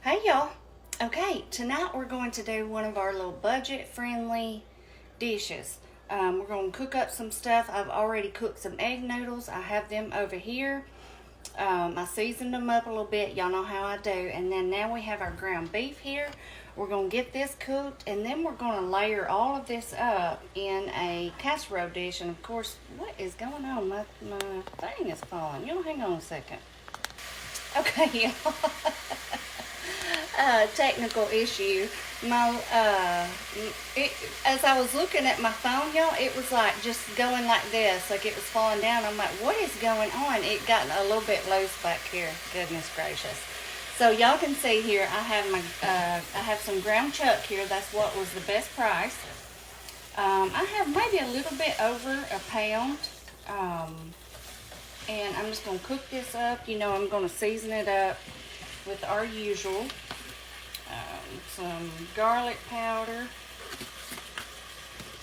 Hey y'all. Okay, tonight we're going to do one of our little budget-friendly dishes. We're going to cook up some stuff. I've already cooked some egg noodles. I have them over here. I seasoned them up a little bit. Y'all know how I do. And then now we have our ground beef here. We're going to get this cooked, and then we're going to layer all of this up in a casserole dish. And of course, what is going on? My thing is falling. Y'all hang on a second. Okay, y'all. Technical issue. As I was looking at my phone, y'all, it was like just going like this, like it was falling down. I'm like, what is going on? It got a little bit loose back here. Goodness gracious. So y'all can see here, I have some ground chuck here. That's what was the best price. I have maybe a little bit over a pound. And I'm just going to cook this up. You know, I'm going to season it up with our usual. Some garlic powder,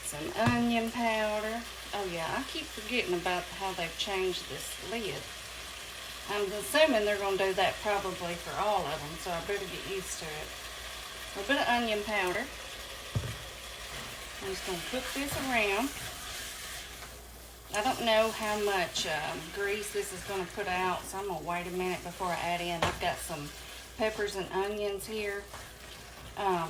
some onion powder. Oh yeah, I keep forgetting about how they've changed this lid. I'm assuming they're going to do that probably for all of them, so I better get used to it. A little bit of onion powder. I'm just going to cook this around. I don't know how much grease this is going to put out, so I'm going to wait a minute before I add in. I've got some peppers and onions here.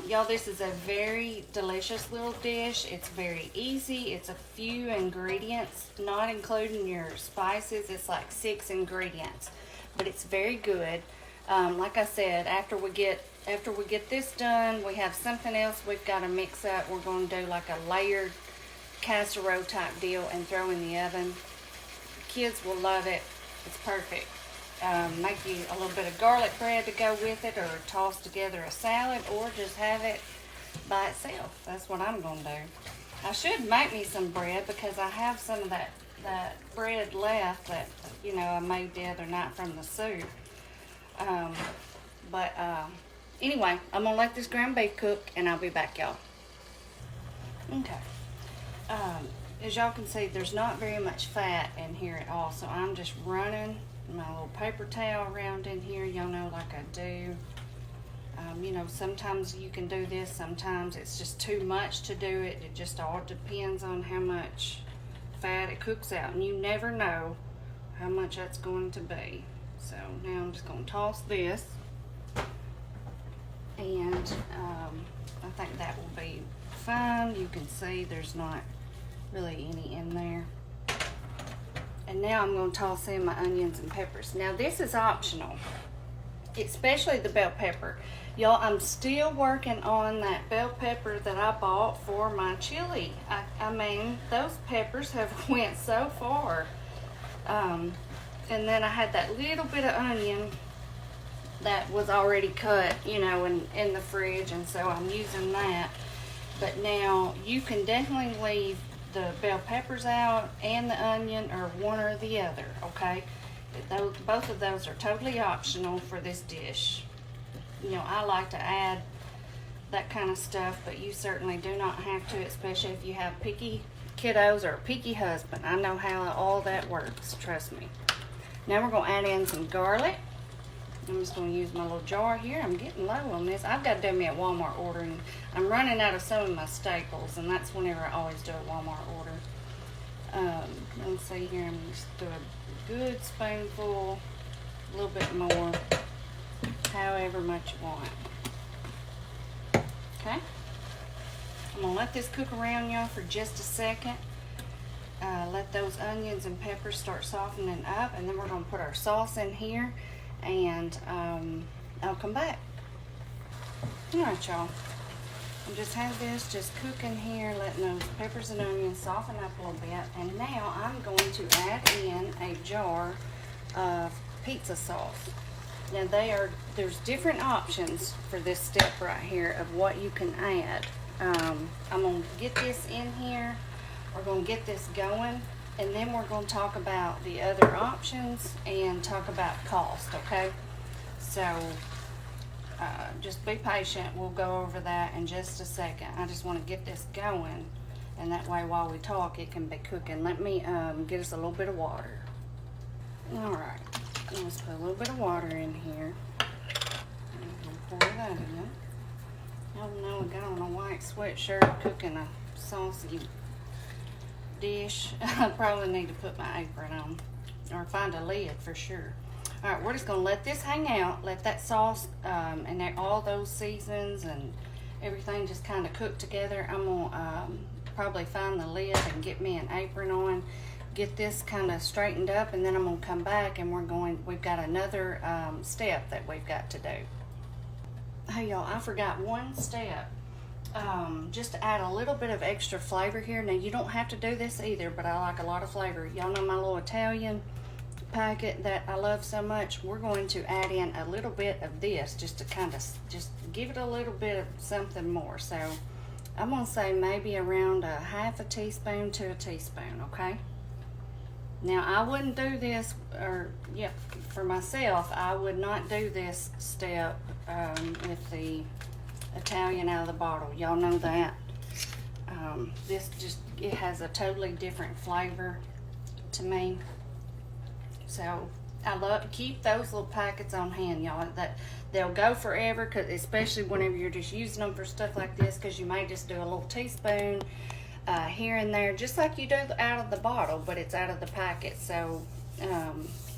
Y'all, this is a very delicious little dish. It's very easy. It's a few ingredients, not including your spices. It's like 6 ingredients, but it's very good. Like I said, after we get this done, we have something else we've got to mix up. We're going to do like a layered casserole type deal and throw in the oven. Kids will love it. It's perfect. Make you a little bit of garlic bread to go with it, or toss together a salad, or just have it by itself. That's what I'm going to do. I should make me some bread because I have some of that bread left that, you know, I made the other night from the soup. Anyway, I'm going to let this ground beef cook, and I'll be back, y'all. Okay. As y'all can see, there's not very much fat in here at all, so I'm just running my little paper towel around in here, y'all know, like I do. You know, sometimes you can do this, sometimes it's just too much to do it. It just all depends on how much fat it cooks out, and you never know how much that's going to be. So now I'm just going to toss this, and I think that will be fine. You can see there's not really any in there. And now I'm going to toss in my onions and peppers. Now this is optional, especially the bell pepper. Y'all, I'm still working on that bell pepper that I bought for my chili. I mean, those peppers have went so far. And then I had that little bit of onion that was already cut, you know, in the fridge, and so I'm using that. But now you can definitely leave the bell peppers out and the onion, or one or the other, okay? Both of those are totally optional for this dish. You know, I like to add that kind of stuff, but you certainly do not have to, especially if you have picky kiddos or a picky husband. I know how all that works, trust me. Now we're going to add in some garlic. I'm just going to use my little jar here. I'm getting low on this. I've got to do me a Walmart order, and I'm running out of some of my staples, and that's whenever I always do a Walmart order. Let's see here. I'm going to just do a good spoonful, a little bit more, however much you want. Okay? I'm going to let this cook around, y'all, for just a second. Let those onions and peppers start softening up, and then we're going to put our sauce in here. And I'll come back. Alright, y'all. I just have this just cooking here, letting those peppers and onions soften up a little bit. And now I'm going to add in a jar of pizza sauce. Now there's different options for this step right here of what you can add. I'm going to get this in here. We're going to get this going. And then we're going to talk about the other options and talk about cost, okay? So just be patient. We'll go over that in just a second. I just want to get this going, and that way while we talk it can be cooking. Let me get us a little bit of water. All right, let's put a little bit of water in here. Pour Y'all know I got on a white sweatshirt cooking a saucy dish. I probably need to put my apron on or find a lid for sure. All right, we're just gonna let this hang out, let that sauce and all those seasons and everything just kind of cook together. I'm gonna probably find the lid and get me an apron on, get this kind of straightened up, and then I'm gonna come back and we've got another step that we've got to do. Hey y'all, I forgot one step. Just to add a little bit of extra flavor here. Now you don't have to do this either, but I like a lot of flavor. Y'all know my little Italian packet that I love so much. We're going to add in a little bit of this just to kind of just give it a little bit of something more. So I'm gonna say maybe around a half a teaspoon to a teaspoon, okay? Now I wouldn't do this, for myself, I would not do this step with the Italian out of the bottle. Y'all know that. It has a totally different flavor to me. So I keep those little packets on hand, y'all. That they'll go forever, especially whenever you're just using them for stuff like this, because you may just do a little teaspoon here and there, just like you do out of the bottle, but it's out of the packet. So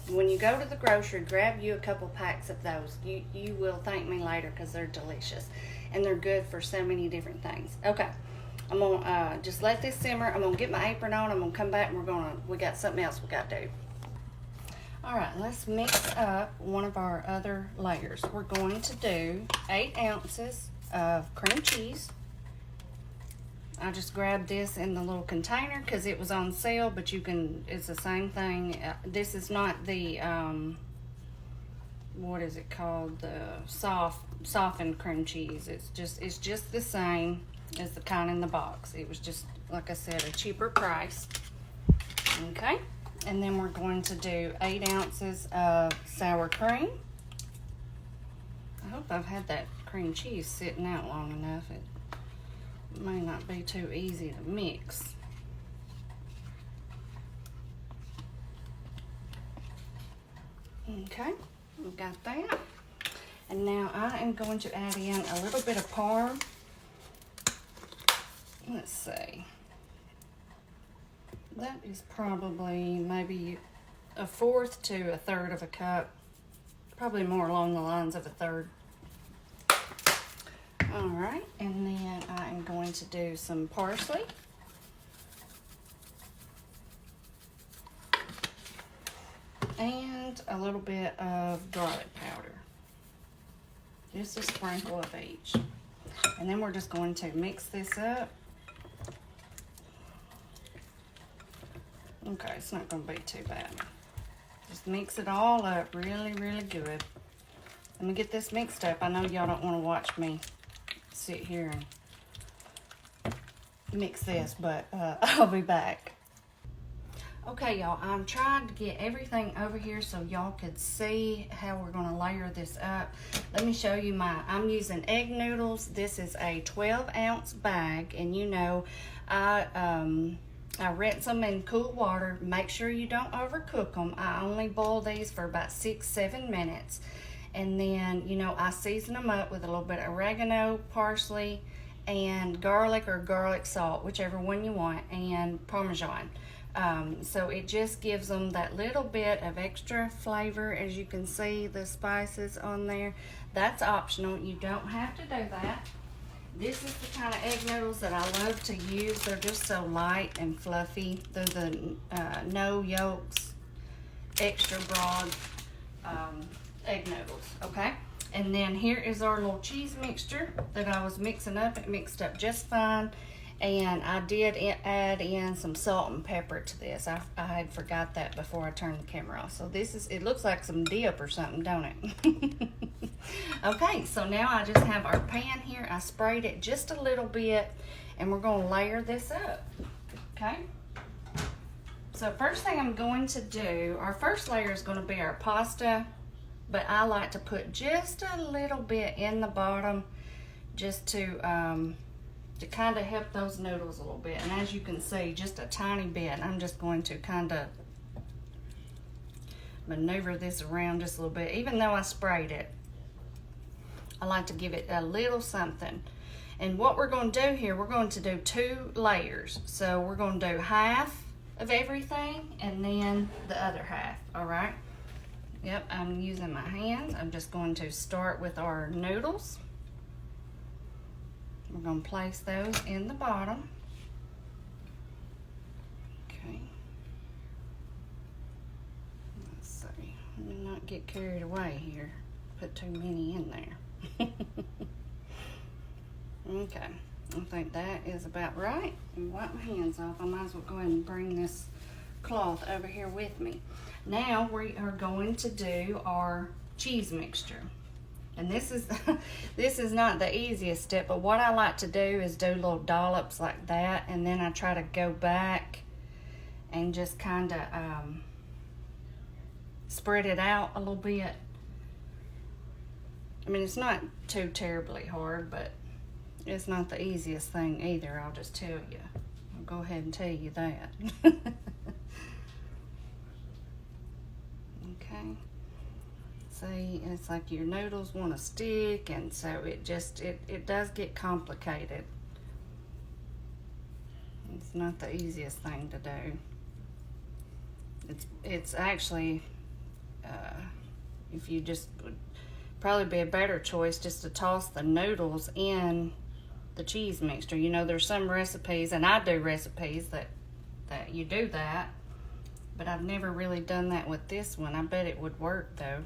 when you go to the grocery, grab you a couple packs of those. You will thank me later, because they're delicious and they're good for so many different things. Okay, I'm gonna just let this simmer. I'm gonna get my apron on. I'm gonna come back and we got something else we got to do. All right, let's mix up one of our other layers. We're going to do 8 ounces of cream cheese. I just grabbed this in the little container because it was on sale, but it's the same thing. This is not the, what is it called? The softened cream cheese. It's just the same as the kind in the box. It was just, like I said, a cheaper price. Okay, and then we're going to do 8 ounces of sour cream. I hope I've had that cream cheese sitting out long enough. It may not be too easy to mix. Okay, we've got that. And now I am going to add in a little bit of parm. Let's see. That is probably maybe 1/4 to 1/3 of a cup. Probably more along the lines of 1/3. All right, and then I am going to do some parsley. And a little bit of garlic powder. Just a sprinkle of each. And then we're just going to mix this up. Okay, it's not going to be too bad. Just mix it all up really, really good. Let me get this mixed up. I know y'all don't want to watch me sit here and mix this, but I'll be back. Okay, y'all, I'm trying to get everything over here so y'all could see how we're going to layer this up. Let me show you I'm using egg noodles. This is a 12-ounce bag, and you know, I rinse them in cool water. Make sure you don't overcook them. I only boil these for about 6-7 minutes. And then, you know, I season them up with a little bit of oregano, parsley, and garlic or garlic salt, whichever one you want, and Parmesan. So it just gives them that little bit of extra flavor. As you can see, the spices on there. That's optional. You don't have to do that. This is the kind of egg noodles that I love to use. They're just so light and fluffy. They're the no yolks, extra broad egg noodles, okay? And then here is our little cheese mixture that I was mixing up. It mixed up just fine. And I did add in some salt and pepper to this. I had forgot that before I turned the camera off. So it looks like some dip or something, don't it? Okay, so now I just have our pan here. I sprayed it just a little bit, and we're going to layer this up, okay? So first thing I'm going to do, our first layer is going to be our pasta, but I like to put just a little bit in the bottom just to kind of help those noodles a little bit. And as you can see, just a tiny bit. I'm just going to kind of maneuver this around just a little bit, even though I sprayed it. I like to give it a little something. And what we're going to do here, we're going to do 2 layers. So we're going to do half of everything and then the other half, all right? Yep, I'm using my hands. I'm just going to start with our noodles. We're going to place those in the bottom. Okay. Let's see. Let me not get carried away here. Put too many in there. Okay, I think that is about right. And wipe my hands off. I might as well go ahead and bring this cloth over here with me. Now we are going to do our cheese mixture. And this is this is not the easiest step, but what I like to do is do little dollops like that, and then I try to go back and just kind of spread it out a little bit. I mean, it's not too terribly hard, but it's not the easiest thing either, I'll just tell you. I'll go ahead and tell you that. Okay. See, it's like your noodles want to stick, and so it does get complicated. It's not the easiest thing to do. It's actually, if you just would probably be a better choice just to toss the noodles in the cheese mixture. You know, there's some recipes, and I do recipes that you do that, but I've never really done that with this one. I bet it would work though.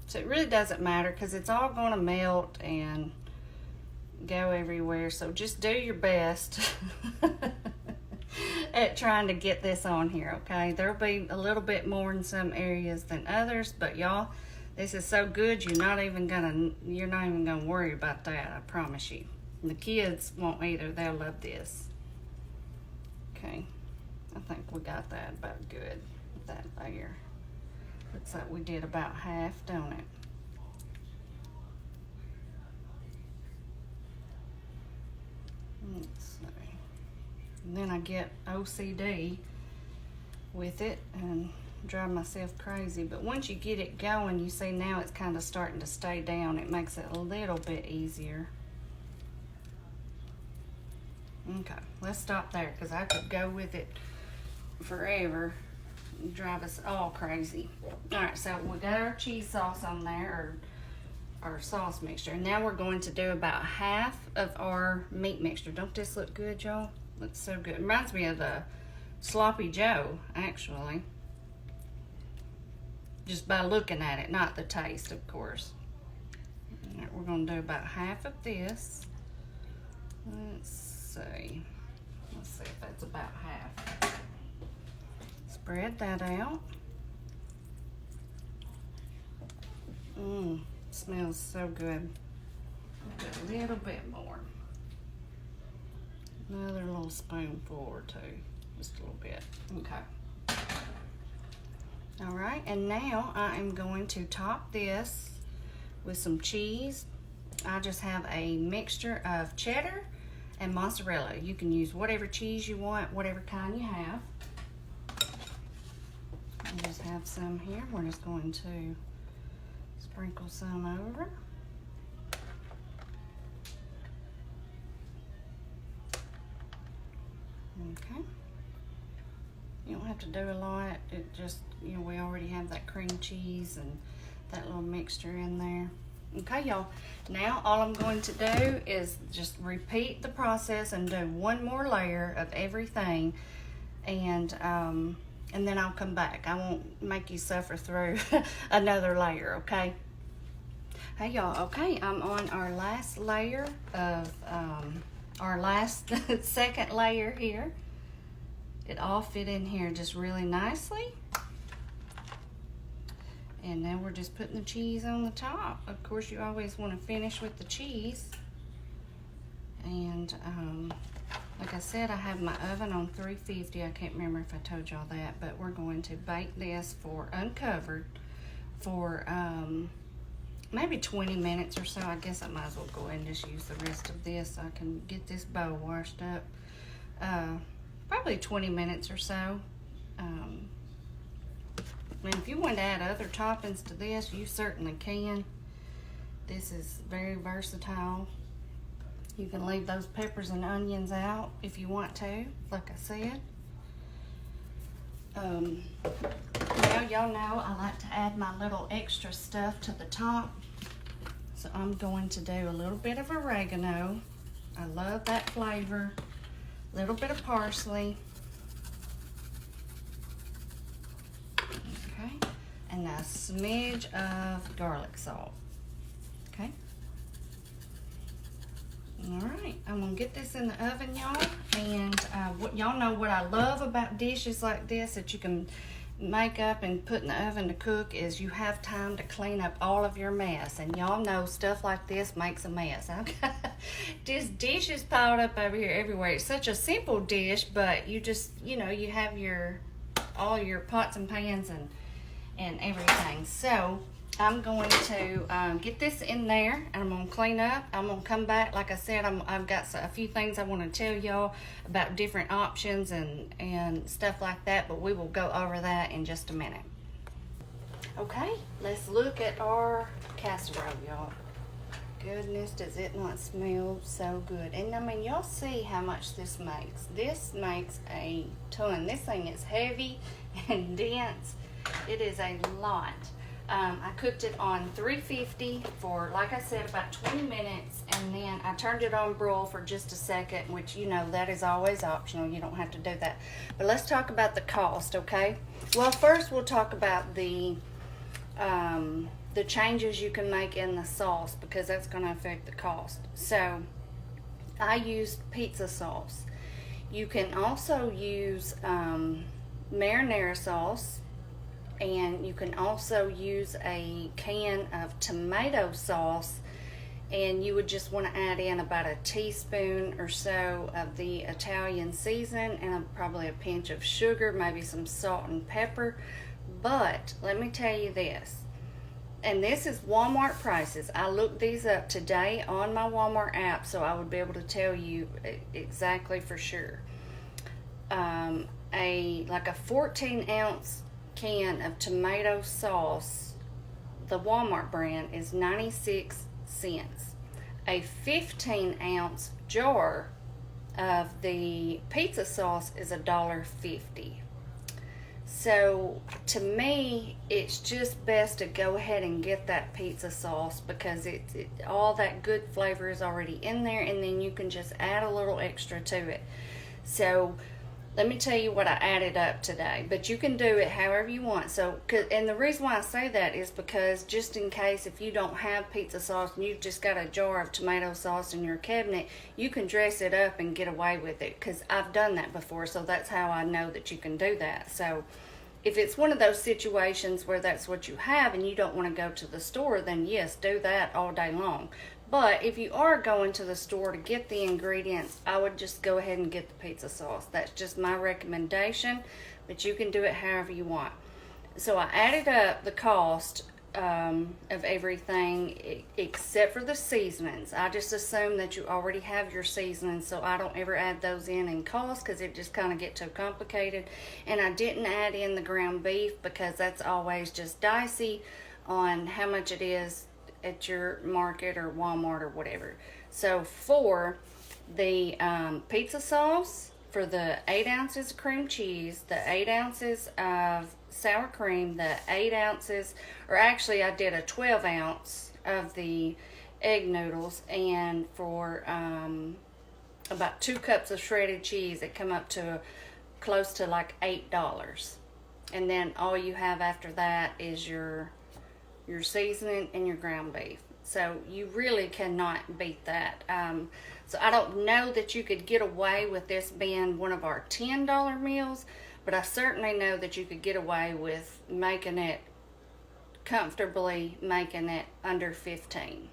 So it really doesn't matter because it's all going to melt and go everywhere. So just do your best at trying to get this on here, okay? There'll be a little bit more in some areas than others, but y'all, this is so good you're not even gonna worry about that, I promise you. And the kids won't either. They'll love this. Okay, I think we got that about good with that layer. Looks like we did about half, don't it? Let's see. And then I get OCD with it and drive myself crazy. But once you get it going, you see now it's kind of starting to stay down. It makes it a little bit easier. Okay, let's stop there because I could go with it forever. Drive us all crazy. All right, so we got our cheese sauce on there, or our sauce mixture. Now we're going to do about half of our meat mixture. Don't this look good, y'all? Looks so good. It reminds me of the Sloppy Joe, actually. Just by looking at it, not the taste, of course. All right, we're going to do about half of this. Let's see. Let's see if that's about half. Spread that out. Smells so good. A little bit more. Another little spoonful or two. Just a little bit. Okay. All right, and now I am going to top this with some cheese. I just have a mixture of cheddar and mozzarella. You can use whatever cheese you want, whatever kind you have. I just have some here. We're just going to sprinkle some over. Okay. You don't have to do a lot. It just, you know, we already have that cream cheese and that little mixture in there. Okay, y'all. Now all I'm going to do is just repeat the process and do one more layer of everything, and then I'll come back. I won't make you suffer through another layer, okay? Hey y'all, okay, I'm on our last layer of, our last second layer here. It all fit in here just really nicely. And now we're just putting the cheese on the top. Of course, you always want to finish with the cheese. And like I said, I have my oven on 350. I can't remember if I told y'all that, but we're going to bake this for uncovered for maybe 20 minutes or so. I guess I might as well go ahead and just use the rest of this so I can get this bowl washed up. Probably 20 minutes or so. And if you want to add other toppings to this, you certainly can. This is very versatile. You can leave those peppers and onions out if you want to, like I said. Now y'all know I like to add my little extra stuff to the top. So I'm going to do a little bit of oregano. I love that flavor. A little bit of parsley. Okay. And a smidge of garlic salt. Okay. All right, I'm gonna get this in the oven, y'all. And y'all know what I love about dishes like this that you can make up and put in the oven to cook is you have time to clean up all of your mess. And y'all know stuff like this makes a mess. I've got just dishes piled up over here everywhere. It's such a simple dish, but you just, you know, you have all your pots and pans and everything. So I'm going to get this in there, and I'm going to clean up. I'm going to come back. Like I said, I've got a few things I want to tell y'all about different options and stuff like that, but we will go over that in just a minute. Okay, let's look at our casserole, y'all. Goodness, does it not smell so good? And I mean, y'all see how much this makes. This makes a ton. This thing is heavy and dense. It is a lot. I cooked it on 350 for, like I said, about 20 minutes, and then I turned it on broil for just a second, which, you know, that is always optional. You don't have to do that. But let's talk about the cost, okay? Well, first we'll talk about the changes you can make in the sauce, because that's going to affect the cost. So I used pizza sauce. You can also use marinara sauce. And you can also use a can of tomato sauce, and you would just want to add in about a teaspoon or so of the Italian season and probably a pinch of sugar, maybe some salt and pepper. But let me tell you this, and this is Walmart prices. I looked these up today on my Walmart app, so I would be able to tell you exactly for sure. Like a 14-ounce can of tomato sauce, the Walmart brand, is 96 cents. A 15-ounce jar of the pizza sauce is $1.50. So to me, it's just best to go ahead and get that pizza sauce, because all that good flavor is already in there, and then you can just add a little extra to it. So let me tell you what I added up today, but you can do it however you want. So, and the reason why I say that is because just in case if you don't have pizza sauce and you've just got a jar of tomato sauce in your cabinet, you can dress it up and get away with it, because I've done that before, so that's how I know that you can do that. So if it's one of those situations where that's what you have and you don't want to go to the store, then yes, do that all day long. But if you are going to the store to get the ingredients, I would just go ahead and get the pizza sauce. That's just my recommendation, but you can do it however you want. So I added up the cost of everything except for the seasonings. I just assume that you already have your seasonings, so I don't ever add those in cost, because it just kind of get too complicated. And I didn't add in the ground beef, because that's always just dicey on how much it is at your market or Walmart or whatever. So for the pizza sauce, for the 8 ounces of cream cheese, the 8 ounces of sour cream, the 8 ounces, or actually I did a 12 ounce of the egg noodles, and for about 2 cups of shredded cheese, it come up to close to like $8. And then all you have after that is your seasoning and your ground beef. So you really cannot beat that. So I don't know that you could get away with this being one of our $10 meals, but I certainly know that you could get away with making it comfortably, making it under 15.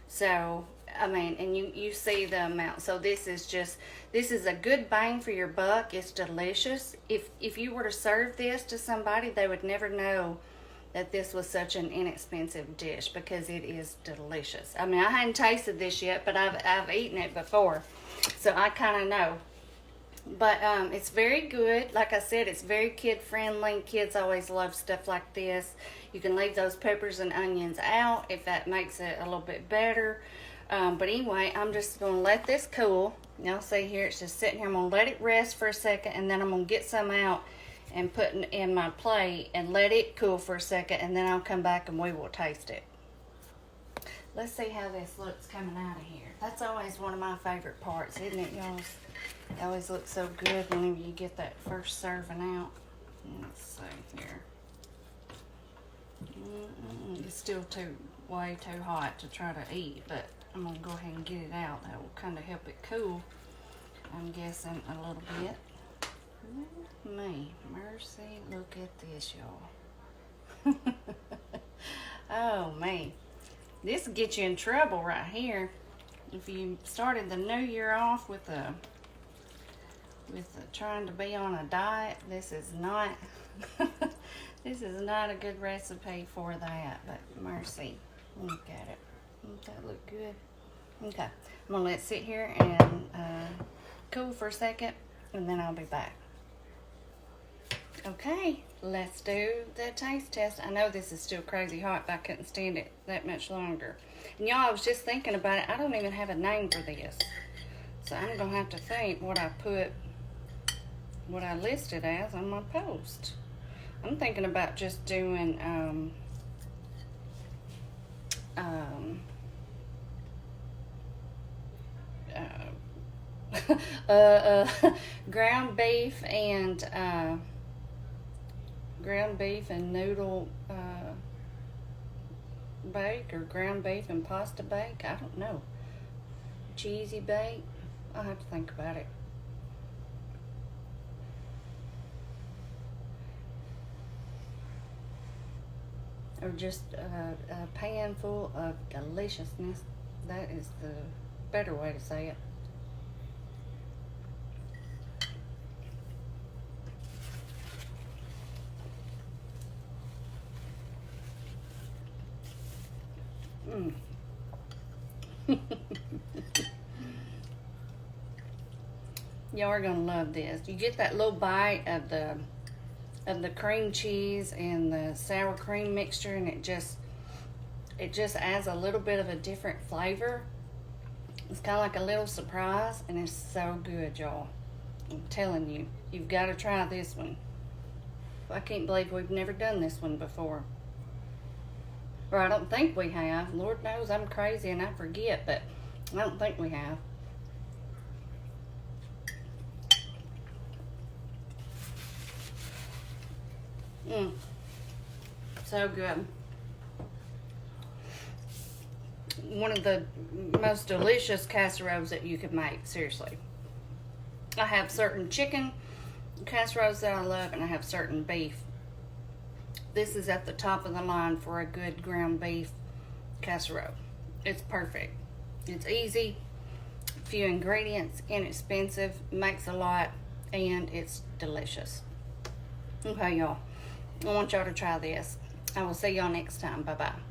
So I mean, and you see the amount. So this is a good bang for your buck. It's delicious. If you were to serve this to somebody, they would never know that this was such an inexpensive dish, because it is delicious. I mean, I hadn't tasted this yet, but I've eaten it before, so I kind of know. But it's very good. Like I said, it's very kid friendly. Kids always love stuff like this. You can leave those peppers and onions out if that makes it a little bit better. But anyway, I'm just going to let this cool. Y'all see here, it's just sitting here. I'm going to let it rest for a second, and then I'm going to get some out and put in my plate and let it cool for a second, and then I'll come back and we will taste it. Let's see how this looks coming out of here. That's always one of my favorite parts, isn't it, y'all? It always looks so good whenever you get that first serving out. Let's see here. It's still way too hot to try to eat, but I'm going to go ahead and get it out. That will kind of help it cool, I'm guessing, a little bit. Me, mercy, look at this, y'all. Oh, man. This will get you in trouble right here. If you started the new year off with trying to be on a diet, this is not this is not a good recipe for that. But mercy, look at it. Doesn't that look good? Okay, I'm gonna let it sit here and cool for a second, and then I'll be back. Okay, let's do the taste test. I know this is still crazy hot, but I couldn't stand it that much longer. And y'all, I was just thinking about it. I don't even have a name for this. So I'm going to have to think what I listed as on my post. I'm thinking about just doing ground beef and noodle bake, or ground beef and pasta bake. I don't know. Cheesy bake. I'll have to think about it. Or just a pan full of deliciousness. That is the better way to say it. Y'all are gonna love this. You get that little bite of the cream cheese and the sour cream mixture, and it just adds a little bit of a different flavor. It's kind of like a little surprise, and it's so good, y'all. I'm telling you, you've got to try this one. I can't believe we've never done this one before. Or I don't think we have. Lord knows I'm crazy and I forget, but I don't think we have. So good. One of the most delicious casseroles that you could make, seriously. I have certain chicken casseroles that I love, and I have certain beef. This is at the top of the line for a good ground beef casserole. It's perfect. It's easy, few ingredients, inexpensive, makes a lot, and it's delicious. Okay, y'all. I want y'all to try this. I will see y'all next time. Bye-bye.